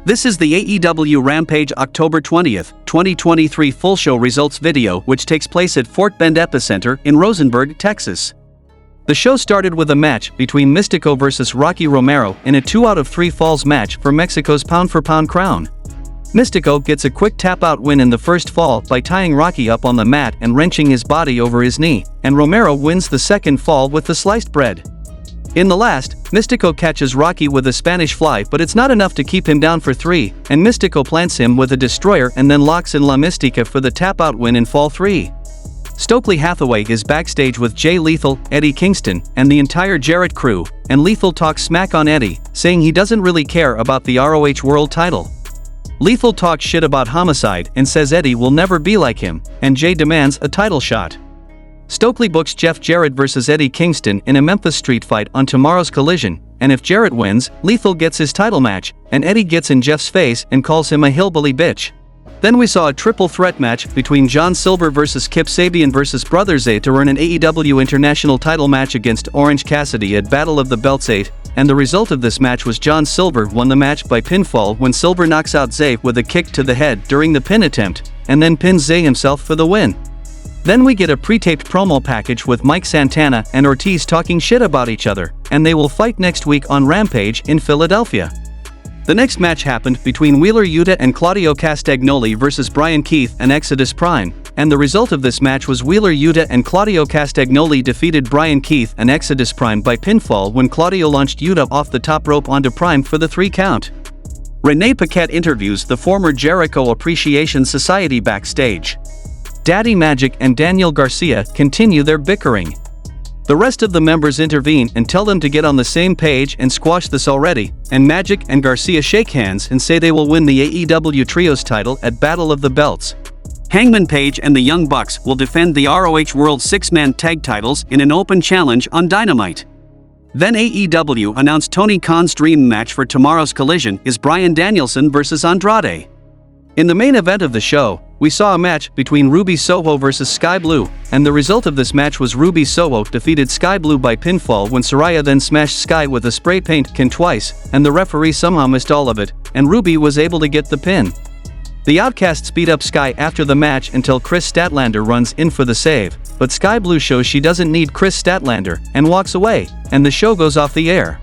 This is the AEW Rampage October 20th, 2023 full show results video which takes place at Fort Bend Epicenter in Rosenberg, Texas. The show started with a match between Mistico vs. Rocky Romero in a 2 out of 3 falls match for Mexico's pound-for-pound crown. Mistico gets a quick tap-out win in the first fall by tying Rocky up on the mat and wrenching his body over his knee, and Romero wins the second fall with the sliced bread. In the last, Mistico catches Rocky with a Spanish fly, but it's not enough to keep him down for 3, and Mistico plants him with a destroyer and then locks in La Mística for the tap-out win in fall 3. Stokely Hathaway is backstage with Jay Lethal, Eddie Kingston, and the entire Jarrett crew, and Lethal talks smack on Eddie, saying he doesn't really care about the ROH World title. Lethal talks shit about Homicide and says Eddie will never be like him, and Jay demands a title shot. Stokely books Jeff Jarrett vs. Eddie Kingston in a Memphis street fight on tomorrow's Collision, and if Jarrett wins, Lethal gets his title match, and Eddie gets in Jeff's face and calls him a hillbilly bitch. Then we saw a triple threat match between John Silver vs. Kip Sabian vs. Brothers 8 to earn an AEW International title match against Orange Cassidy at Battle of the Belts 8, and the result of this match was John Silver won the match by pinfall when Silver knocks out Zay with a kick to the head during the pin attempt, and then pins Zay himself for the win. Then we get a pre-taped promo package with Mike Santana and Ortiz talking shit about each other, and they will fight next week on Rampage in Philadelphia. The next match happened between Wheeler Yuta and Claudio Castagnoli vs. Brian Keith and Exodus Prime, and the result of this match was Wheeler Yuta and Claudio Castagnoli defeated Brian Keith and Exodus Prime by pinfall when Claudio launched Yuta off the top rope onto Prime for the 3 count. Renee Paquette interviews the former Jericho Appreciation Society backstage. Daddy Magic and Daniel Garcia continue their bickering. The rest of the members intervene and tell them to get on the same page and squash this already, and Magic and Garcia shake hands and say they will win the AEW Trios title at Battle of the Belts. Hangman Page and the Young Bucks will defend the ROH World 6-man tag titles in an open challenge on Dynamite. Then AEW announced Tony Khan's dream match for tomorrow's Collision is Bryan Danielson vs. Andrade. In the main event of the show, we saw a match between Ruby Soho vs. Skye Blue, and the result of this match was Ruby Soho defeated Skye Blue by pinfall when Saraya then smashed Skye with a spray paint can twice, and the referee somehow missed all of it, and Ruby was able to get the pin. The Outcasts beat up Skye after the match until Kris Statlander runs in for the save, but Skye Blue shows she doesn't need Kris Statlander and walks away, and the show goes off the air.